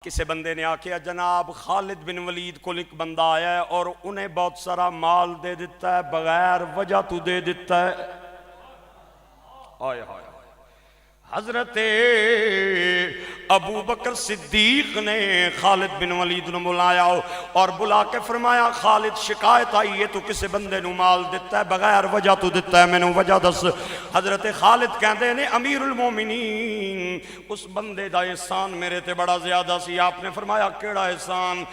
کسی بندے نے آکھیا جناب خالد بن ولید کو ایک بندہ آیا ہے اور انہیں بہت سارا مال دے دیتا ہے بغیر وجہ تو دے دیتا ہے. آئے آئے حضرت ابو بکر صدیق نے خالد بن ولید نے بلایا اور بلا کے فرمایا خالد شکایت آئی ہے تو کسے بندے نو مال دیتا ہے بغیر وجہ تو دیتا ہے میں نے وجہ دس. حضرت خالد کہندے نے امیر المومنین اس بندے دا احسان میرے تے بڑا زیادہ سی. آپ نے فرمایا کیڑا احسان؟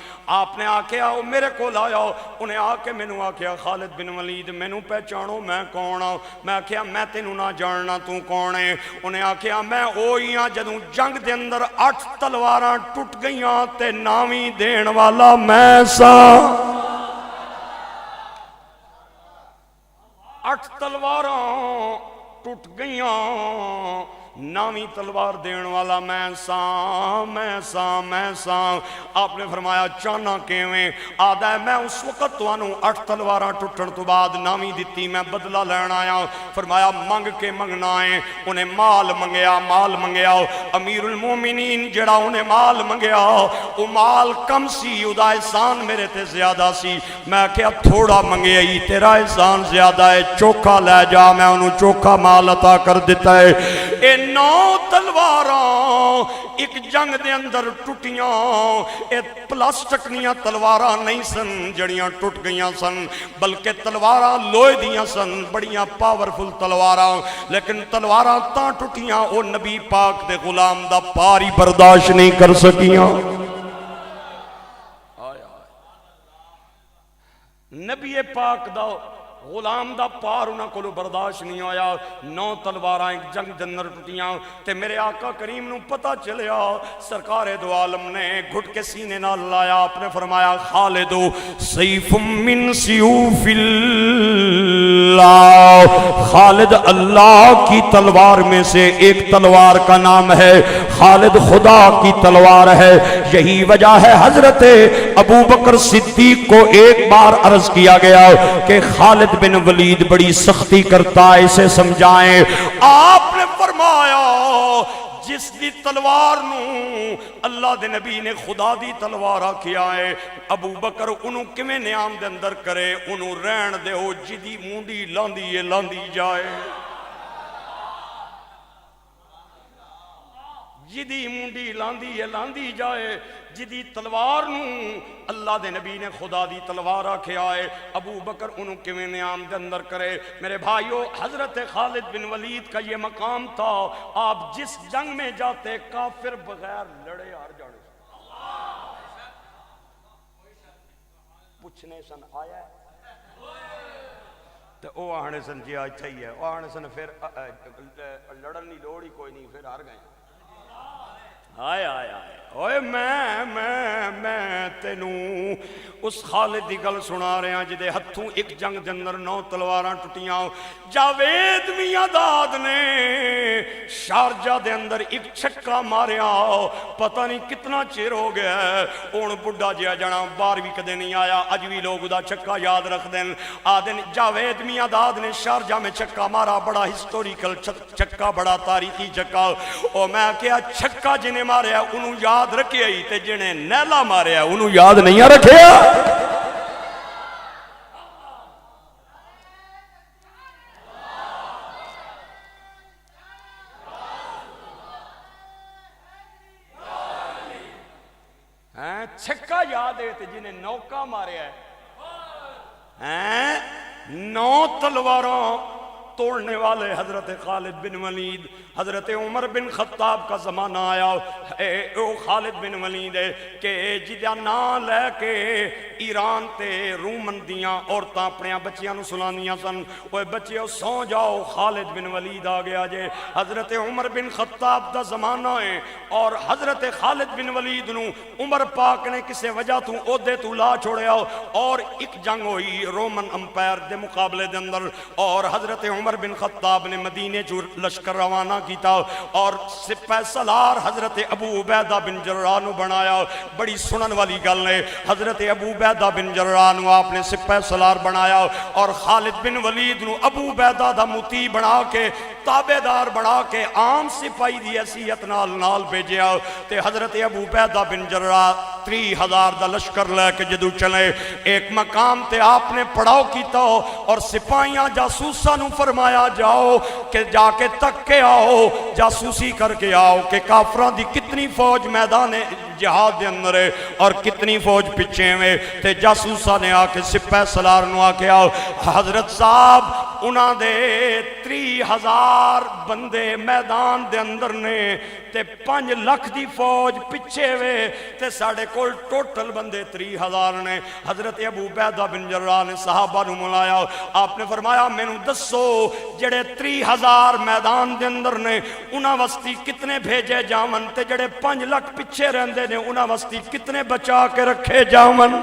آپ نے آکھیا او میرے کو لایا انہیں آ کے میں نے آکھیا خالد بن ولید میں نے پہچانو میں کون ہوں؟ میں آکھیا میں تینوں نہ جاننا تو کون ہے؟ انہیں آکھیا میں اوئی ہاں جدوں جنگ دے اندر 8 تلواراں ٹوٹ گئیاں تے ناویں دین والا میں ساں. 8 تلواراں ٹوٹ گئیاں نامی تلوار دین والا میں ساں میں ساں میں ساں. آپ نے فرمایا چانا کیویں؟ آدھا ہے میں اس وقت توانوں 8 تلواراں ٹوٹن تو بعد نامی دیتی میں بدلہ لین آیا. فرمایا منگ کے منگنا ہے. انہیں مال منگیا امیر المومنین جڑا انہیں مال منگیا وہ مال کم سی ادا احسان میرے تے زیادہ سی. میں کہا تھوڑا منگیا ہی تیرا احسان زیادہ ہے چوکھا لے جا میں انہوں چوکھا مال عطا کر دیتا ہے. 9 تلواراں ایک جنگ دے اندر ٹوٹیاں اے پلاسٹک نیاں تلواراں نہیں سن جڑیاں ٹوٹ گئیاں سن بلکہ تلواراں لوہے دیاں سن بڑیاں پاورفل تلواراں. لیکن تلواراں تاں ٹوٹیاں او نبی پاک دے غلام دا پاری برداشت نہیں کر سکیاں. نبی پاک دا غلام دا پار انہاں کو برداشت نہیں ہویا. 9 تلواراں ایک جنگ دنر ٹوٹیاں تے میرے آقا کریم نو پتہ چلیا. سرکار دو عالم نے گھٹ کے سینے نہ لایا. آپ نے فرمایا خالدو سیف من سیوف اللہ. خالد اللہ کی تلوار میں سے ایک تلوار کا نام ہے خالد خدا کی تلوار ہے. یہی وجہ ہے حضرت ابو بکر صدیق کو ایک بار عرض کیا گیا کہ خالد بن ولید بڑی سختی کرتا ہے اسے سمجھائیں. آپ نے فرمایا جس دی تلوار نو اللہ دے نبی نے خدا دی تلوار آکھیا ہے ابو بکر انہوں کمیں نیام دے اندر کرے انہوں رہن دے ہو جدی مونڈی لاندی جائے. جدی مونڈی لاندی جائے. جدی تلوار نو اللہ دے نبی نے خدا دی تلوار آکھیا ہے ابو بکر انہوں کیویں نیام دے اندر کرے. میرے بھائیو حضرت خالد بن ولید کا یہ مقام تھا. آپ جس جنگ میں جاتے کافر بغیر لڑے ہار جانے. پوچھنے سن آیا ہے تو او آنے سن جی آج تھئی ہے او آنے سن پھر لڑن نہیں لوڑی کوئی نہیں پھر ہار گئے. آئے اوئے میں تینوں اس خالد دی گل سنا رہے ہیں جدے ہتھوں ایک جنگ دے اندر 9 تلواراں ٹوٹیاں. جاوید میاں داد نے شارجہ دے اندر ایک چھکا ماریا پتہ نہیں کتنا چیر ہو گیا ہے. اون بڑھا جیا جانا 12ویں کدے نہیں آیا اج بھی لوگ دا چھکا یاد رکھ دیں. آدن جاوید میاں داد نے شارجہ میں چھکا مارا بڑا ہسٹوریکل چھکا بڑا تاریخی چھکا. او میں کیا چھکا جنہیں ماریا انہوں یاد رکھے ہی تے جنہیں نیلا ماریا انہوں یاد نہیں رکھے. چھکا یاد ہے تے جنہیں نوکا ماریا ہے. 9 تلواراں توڑنے والے حضرت خالد بن ولید. حضرت عمر بن خطاب کا زمانہ آیا او خالد بن ولید کہ جدہ نا لے کے ایران تے رومن دیاں عورتاں اپنے بچیاں نو سلانیاں سن. اوے بچیوں سو جاؤ خالد بن ولید آ گیا جے. حضرت عمر بن خطاب دا زمانہ ہے اور حضرت خالد بن ولید نو عمر پاک نے کسے وجہ تو عہدے تو لا چھوڑیا اور ایک جنگ ہوئی رومن امپائر دے مقابلے دے اندر اور حضرت عمر بن خطاب نے مدینے جو لشکر روانہ کیتا اور سپہ سالار حضرت ابو عبیدہ بن جراح نو بنایا. بڑی سنن والی گل ہے, حضرت ابو عبیدہ بن جراح نو آپ نے سپہ سالار بنایا اور خالد بن ولید نو ابو عبیدہ دا مطیع بنا کے تابع دار بنا کے عام سپاہی دی حیثیت نال بھیجیا. تے حضرت ابو عبیدہ بن جراح 30,000 دا لشکر لے کے جدو چلے ایک مقام تے آپ نے پڑاؤ کیتا اور سپاہیاں جاسوساں نو فرمایا جاؤ کہ جا کے تک کے آؤ, جاسوسی کر کے آؤ کہ کافران دی کتنی فوج میدان جہاد دے اندر ہے اور کتنی فوج پچھے میں. تے جاسوساں نے آ کے سپہ سالار نو آ کے آؤ حضرت صاحب انہاں دے 30,000 بندے میدان دے اندر نے تے 5 لکھ دی فوج پچھے وے تے ساڑھے کول ٹوٹل بندے 30,000 نے. حضرت ابو عبیدہ بن جراح نے صحابہ نو ملایا, آپ نے فرمایا میں نو دسو جڑے 30,000 میدان دے اندر نے انہاں وستی کتنے بھیجے جاون تے جڑے 5 لکھ پچھے رہندے نے انہاں وستی کتنے بچا کے رکھے جاون.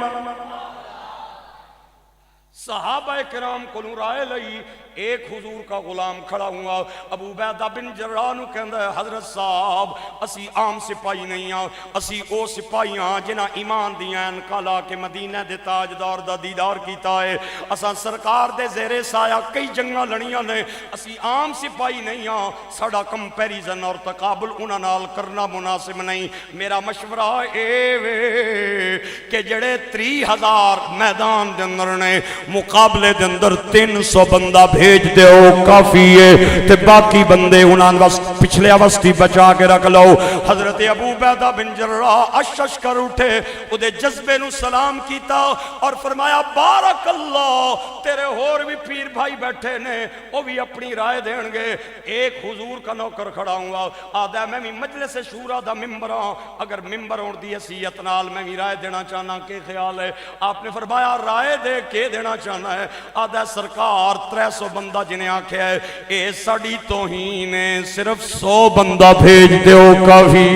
صحابہ کرام کو رائے لئی ایک حضور کا غلام کھڑا ہوا ابو عبیدہ بن جراح نو کہندا ہے حضرت صاحب اسی عام سپاہی نہیں ہاں, اسی او سپاہی ہاں جنہاں ایمان دیاں انکالا کے مدینہ دے تاجدار دا دیدار کیتا ہے. اساں سرکار دے زیر سایہ کئی جنگاں لڑیاں نے, اسی عام سپاہی نہیں ہاں, ساڈا کمپیریزن اور تقابل انہاں نال کرنا مناسب نہیں. میرا مشورہ اے وے کہ جڑے 30,000 میدان دے اندر نے مقابلے دے اندر 300 بندہ بھیج دیو کافی ہے تے باقی بندے انہاں پچھلے وسطی بچا کے رکھ لو. حضرت ابو عبیدہ بن جراح اشش کر اٹھے, اودے جذبے نو سلام کیتا اور فرمایا بارک اللہ, تیرے ہور بھی پیر بھائی بیٹھے نے وہ بھی اپنی رائے دین گے. ایک حضور کا نوکر کھڑا ہوا آدھا میں بھی مجلس شورا دا ممبر ہاں, اگر ممبر ہون دی حیثیت نال میں بھی رائے دینا چاہنا کہ خیال ہے. آپ نے فرمایا رائے دے کے دینا چاہنا ہے. آدھا سرکار 300 بندہ جنہیں آکھے ہے اے ساڑی توہین ہے, صرف 100 بندہ بھیج دیو کافی.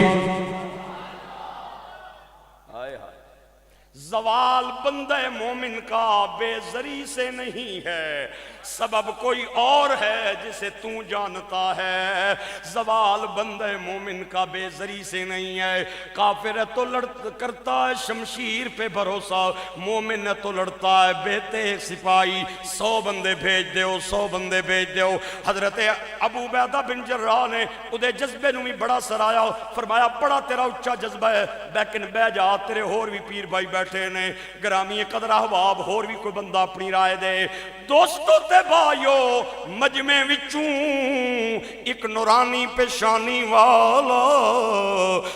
زوال بندہ مومن کا بے زری سے نہیں ہے, سبب کوئی اور ہے جسے تو جانتا ہے. زوال بندہ مومن کا بے زری سے نہیں ہے. کافر ہے تو کرتا ہے شمشیر پہ بھروسہ, مومن ہے تو لڑتا ہے بیتے سپاہی. 100 بندے بھیج دیو, 100 بندے بھیج دیو. حضرت ابو عبیدہ بن جراح نے ادھے جذبے نو بھی بڑا سرایا, فرمایا بڑا تیرا اچھا جذبہ ہے لیکن بہ جا, تیرے ہور بھی پیر بھائی بیٹھے نے, گرامی قدر احباب ہور بھی کوئی بندہ اپنی رائے دے. دوستو تے بھائیو مجمع وچوں ایک نورانی پیشانی والا,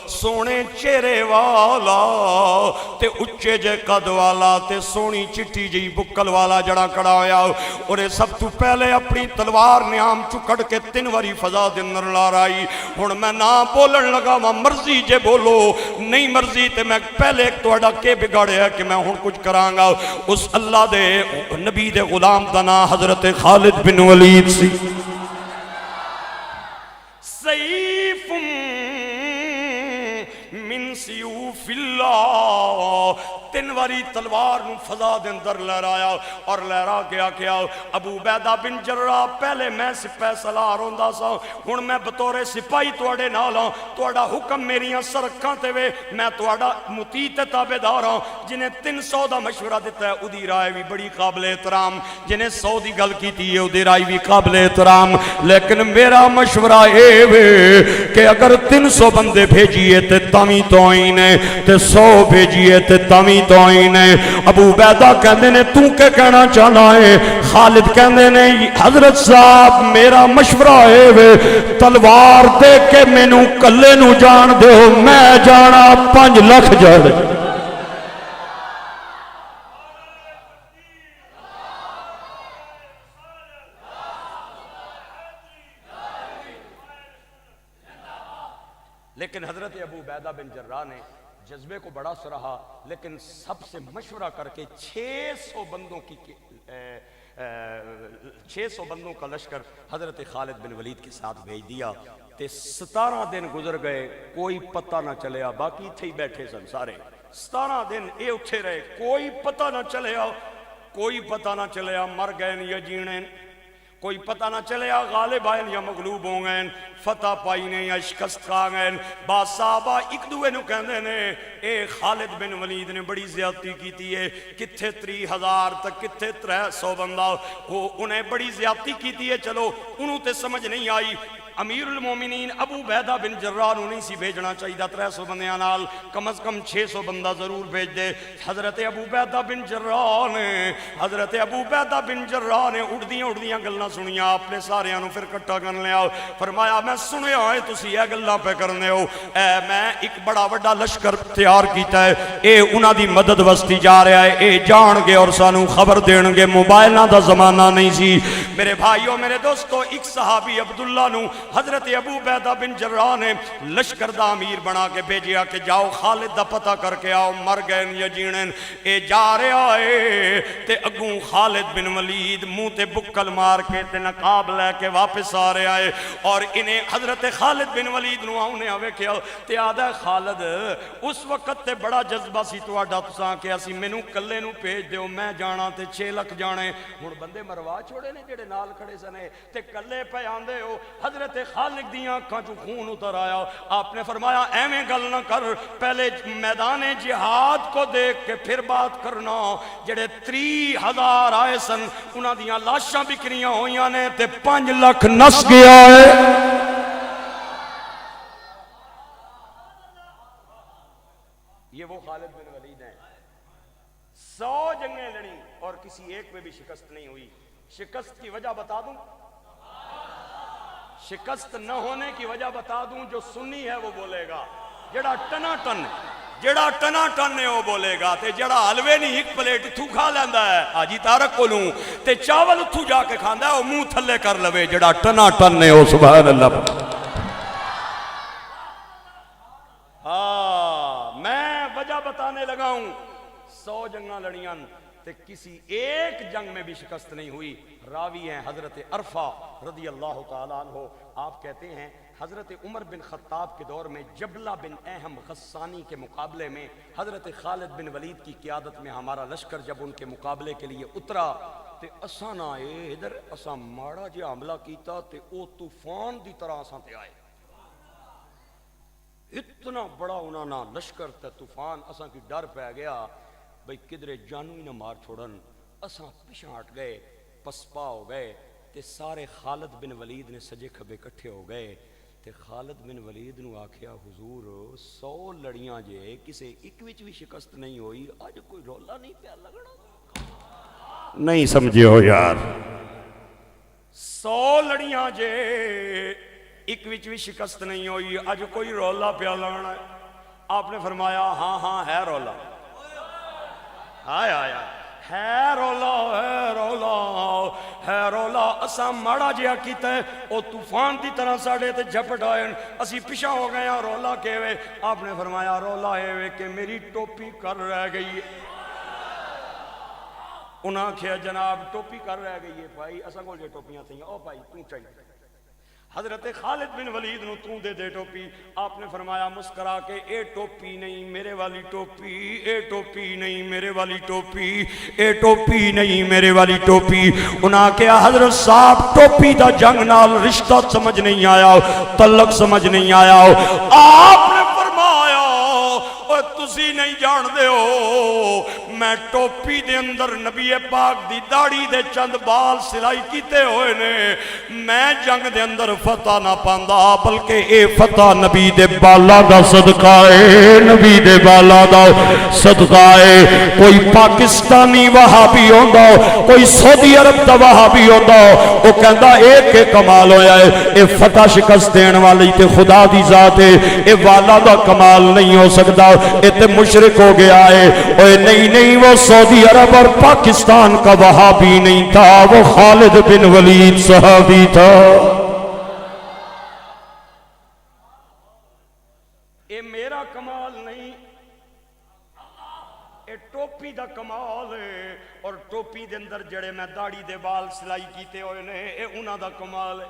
سونے چہرے والا تے اچھے جے قد والا تے سونی چٹی جی بکل والا جڑا کڑا ہویا, اور سب تو پہلے اپنی تلوار نیام چکڑ کے 3 واری فضا دے اندر لا رائی. ہن میں نہ بولن لگا وا, مرضی جے بولو, نہیں مرضی تے میں پہلے ایک تہاڈا کے بگاڑیا کہ میں ہن کچھ کراں گا. اس اللہ دے نبی دے غلام دا نام حضرت خالد بن ولید سی. سیف من سیوف اللہ, 3 واری تلوار نو فضا دے اندر لہرایا اور لہرا گیا کیا. ابو عبیدہ بن جراح پہلے میں سپہ سالار ہوندا سا, ہن میں بطور سپاہی تواڈے نال ہاں, تواڈا حکم میریاں سرکاں تے وے, میں تواڈا مطیع تے تابعدار ہاں. جنہیں 300 دا مشورہ دیتا ہے اودی رائے بھی بڑی قابل احترام, جنہیں 100 دی گل کیتی ہے اودی رائے بھی قابل احترام. لیکن میرا مشورہ اے وے کہ اگر 300 بندے بھیجیے تے تامی توہین ہے, تے 100 بھیجیے تے تامی توہین ہے. ابو عبیدہ کہندے نے تو کے کہنا چاہنا ہے؟ خالد کہندے نے حضرت صاحب میرا مشورہ ہے وے, تلوار دے کے مینوں کلے نو جان دیو, میں جانا 5 لکھ جڑ. لیکن حضرت ابو عبیدہ بن جراح نے جذبے کو بڑا سراہا, لیکن سب سے مشورہ کر کے 600 بندوں کا لشکر حضرت خالد بن ولید کے ساتھ بھیج دیا. تے 17 دن گزر گئے, کوئی پتہ نہ چلیا, باقی تھے ہی بیٹھے سن سارے. 17 دن اے اٹھے رہے, کوئی پتہ نہ چلیا, کوئی پتہ نہ چلیا مر گئے یا جینے. کوئی پتہ نہ چلے غالب آئے یا مغلوب ہو گئے فتح پائی نے یا شکست کھا گئے بعض صحابہ ایک دوے نو کہندے نے اے خالد بن ولید نے بڑی زیادتی کیتی ہے کتھے 3000 تک کتھے 300 بندہ وہ انہیں بڑی زیادتی کیتی ہے چلو انہوں تے سمجھ نہیں آئی امیر المومنین ابو عبیدہ بن جراح نو نہیں سی بھیجنا چاہیے 300 بندیاں نال کم از کم 600 بندہ ضرور بھیج دے حضرت ابو عبیدہ بن جراح نے اڑدیاں گلاں سنیاں آپ نے ساریاں نو پھر کٹھا کر لیا فرمایا میں سنیا ہے تسی یہ گلاں پہ کرنے ہو میں ایک بڑا بڑا لشکر تیار کیتا ہے اے انہاں دی مدد واسطے جا رہا ہے اے جان گے اور سانو خبر دین گے موبائلاں دا زمانہ نہیں سی میرے بھائیو میرے دوستو ایک صحابی عبداللہ نو حضرت ابو عبیدہ بن جراح نے لشکر دا امیر بنا کے بھیجیا کہ جاؤ خالد دا پتہ کر کے آؤ مر گئے یا جینن اے جا رہا ہے تے اگوں خالد بن ولید منہ تے بکل مار کے تے نقاب لے کے واپس آ رہے آئے اور انہیں حضرت خالد بن ولید نو آؤں نے آوے کیا تے آدھا خالد اس وقت تے بڑا جذبہ سی تو آڈا تساں کہ اسی مینوں کلے نو بھیج دیو میں جانا تے 6 لکھ جانے ہن بندے مروا چھوڑے نے جڑے نال کھڑے سنے تے کلے پہ آندے ہو حضرت خالد دیاں آنکھاں چوں خون اتر آیا آپ نے فرمایا ایویں گل نہ کر پہلے میدان جہاد کو دیکھ کے پھر بات کرنا جڑے 3000 آئے سن انہاں دیاں لاشاں بکریاں ہویاں نے تے 5 لکھ نس گیا ہے یہ وہ خالد بن ولید ہیں 100 جنگیں لڑی اور کسی ایک میں بھی شکست نہیں ہوئی شکست کی وجہ بتا دوں شکست نہ ہونے کی وجہ بتا دوں جو سنی ہے وہ بولے گا جڑا ٹنا ٹن ہے وہ بولے گا تے جڑا حلوے نہیں ایک پلیٹ اتھو کھا لیندا ہے آجی تارک کو لوں تے چاول اتھو جا کے کھاندا ہے وہ منہ تھلے کر لوے جڑا ٹنا ٹن ہے وہ سبحان اللہ میں وجہ بتانے لگا ہوں 100 جنگاں لڑیاں تے کسی ایک جنگ میں بھی شکست نہیں ہوئی راوی ہیں حضرت عرفہ رضی اللہ تعالیٰ عنہ آپ کہتے ہیں حضرت عمر بن خطاب کے دور میں جبلہ بن اہم غسانی کے مقابلے میں حضرت خالد بن ولید کی قیادت میں ہمارا لشکر جب ان کے مقابلے کے لیے اترا تے اساں نہ آئے ادھر اساں ماڑا جے حملہ کیتا تے او طوفان دی طرح اساں تے آئے اتنا بڑا انہاں نا لشکر تے طوفان اساں کی ڈر پہ گیا بھئی کدرے جانو ہی نہ مار چھوڑن اساں پیچھے ہٹ گئے پسپا ہو گئے تے سارے خالد بن ولید نے سجے کھبے کٹھے ہو گئے تے خالد بن ولید نو آکھیا حضور 100 لڑیاں جے کسے ایک وچ بھی شکست نہیں ہوئی آج کوئی رولا نہیں پیا لگنا نہیں سمجھے ہو یار 100 لڑیاں جے ایک وچ بھی شکست نہیں ہوئی آج کوئی رولا پیا لگنا آپ نے فرمایا ہاں ہاں ہے رولا آیا ہے رولا اساں ماڑا جیا کیتا ہے او طوفان دی طرح ساڑے تے جھپٹ آئے اسی پیچھا ہو گئے ہیں رولا کیوے آپ نے فرمایا رولا ہے کہ میری ٹوپی کر رہ گئی ہے انہاں کیا جناب ٹوپی کر رہ گئی ہے بھائی اساں کو یہ ٹوپیاں تھیں او بھائی تو چاہیے حضرت خالد بن ولید نو تو دے ٹوپی آپ نے فرمایا مسکرا کے اے ٹوپی نہیں میرے والی ٹوپی اے ٹوپی نہیں میرے والی ٹوپی اے ٹوپی نہیں میرے والی ٹوپی انہاں کیا حضرت صاحب ٹوپی دا جنگ نال رشتہ سمجھ نہیں آیا تعلق سمجھ نہیں آیا آپ نے فرمایا اوہ تسی نہیں جان دے ہو میں ٹوپی دے اندر نبی پاک دی داڑھی دے چند بال سلائی کیتے ہوئے نے میں جنگ دے اندر فتح نہ پاندا بلکہ اے فتح نبی دے بالا دا صدقہ ہے نبی دے بالا دا صدقہ ہے کوئی پاکستانی وہابی ہوندا کوئی سعودی عرب دا وہابی ہوندا وہ کہندا ایک کے کمال ہویا ہے اے فتح شکست دین والی تے خدا دی ذات ہے اے والا دا کمال نہیں ہو سکتا اے تے مشرک ہو گیا ہے اوے نہیں وہ سعودی عرب اور پاکستان کا وہابی نہیں تھا وہ خالد بن ولید صحابی تھا اے میرا کمال نہیں اے ٹوپی دا کمال ہے اور ٹوپی دے اندر جڑے میں داڑھی دے بال سلائی کیتے ہوئے نے اے انہاں دا کمال ہے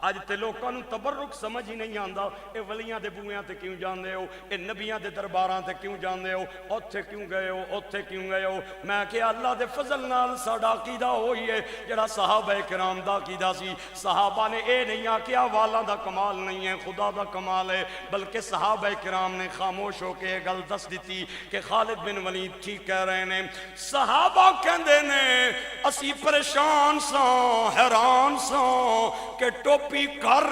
اج تے لوکاں نوں تبرک سمجھ ہی نہیں آندا اے ولیاں دے بوئیاں تے کیوں جاندے ہو اے نبیاں دے درباراں تے کیوں جاندے ہو اوتھے کیوں گئے ہو اوتھے کیوں گئے ہو میں کہ اللہ دے فضل نال ساڈا عقیدہ ہوئی ہے جڑا صحابہ کرام دا عقیدہ سی صحابہ نے اے نہیں آکھیا والاں دا کمال نہیں ہے خدا دا کمال ہے بلکہ صحابہ کرام نے خاموش ہو کے گل دس دیتی کہ خالد بن ولید ٹھیک کہہ رہے نے صحابہ کہندے نے اسی پریشان ساں حیران ساں کہ ٹوپی کر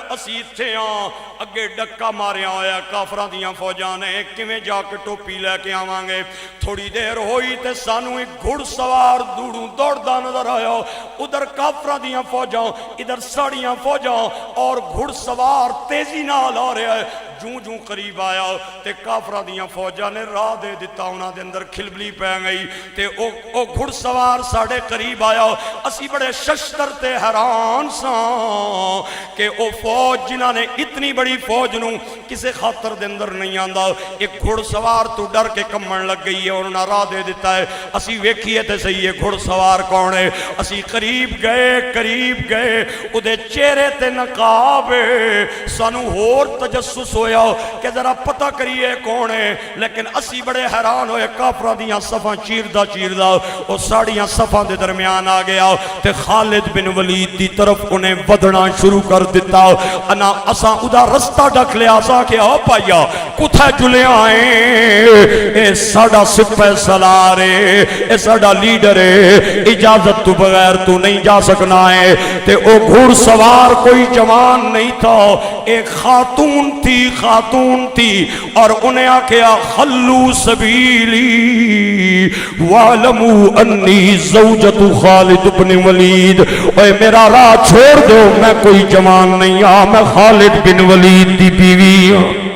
اسی تھے ہاں اگے ڈکا ماریا ہویا کافراں دیاں فوجاں نے کیویں جا کے ٹوپی لے کے آواں گے تھوڑی دیر ہوئی تے سانو ایک گھڑ سوار دوڑدا نظر آیا ادھر کافراں دیاں فوجاں ادھر ساڑیاں فوجاں اور گھڑ سوار تیزی نال آ رہا ہے جوں جوں قریب آیا تے کافراں دیاں فوجاں نے راہ دے دتا انہاں دے اندر کھلبلی پہ گئی تے او گھڑ سوار ساڑے قریب آیا اسی بڑے ششتر تے حیران ساں کہ او فوج جنہاں نے اتنی بڑی فوج نوں کسے خاطر دے اندر نہیں آندا ایک گھڑ سوار تو ڈر کے کمن لگ گئی ہے انہاں راہ دے دیتا ہے اسی ویکھیے تے صحیح ہے گھڑ سوار کون ہے اسی قریب گئے او دے چہرے تے نقاب سانو ہور تجسس ہویا کہ ذرا پتہ کریے کون ہے لیکن اسی بڑے حیران ہوئے کافراں دیاں صفاں چیردہ او ساڑیاں صفاں دے درمیان آ گیا تے خالد بن ولید دی طرف انہیں ودنا شروع کر دیتا انا اساں ادا رستہ ڈک لیا سا کہ آ پایا کتھے جلے آئیں اے ساڑا سپہ سلارے اے ساڑا لیڈر ہے اجازت تو بغیر تو نہیں جا سکنا ہے تے او گھوڑ سوار کوئی جوان نہیں تھا ایک خاتون تھی اور انہیں آکھیا خلو سبیلی وَعْلَمُوا أَنِّي زَوْجَةُ خالد بن ولید اے میرا راہ چھوڑ دو میں کوئی جوان نہیں میں خالد بن ولید دی بیوی ہوں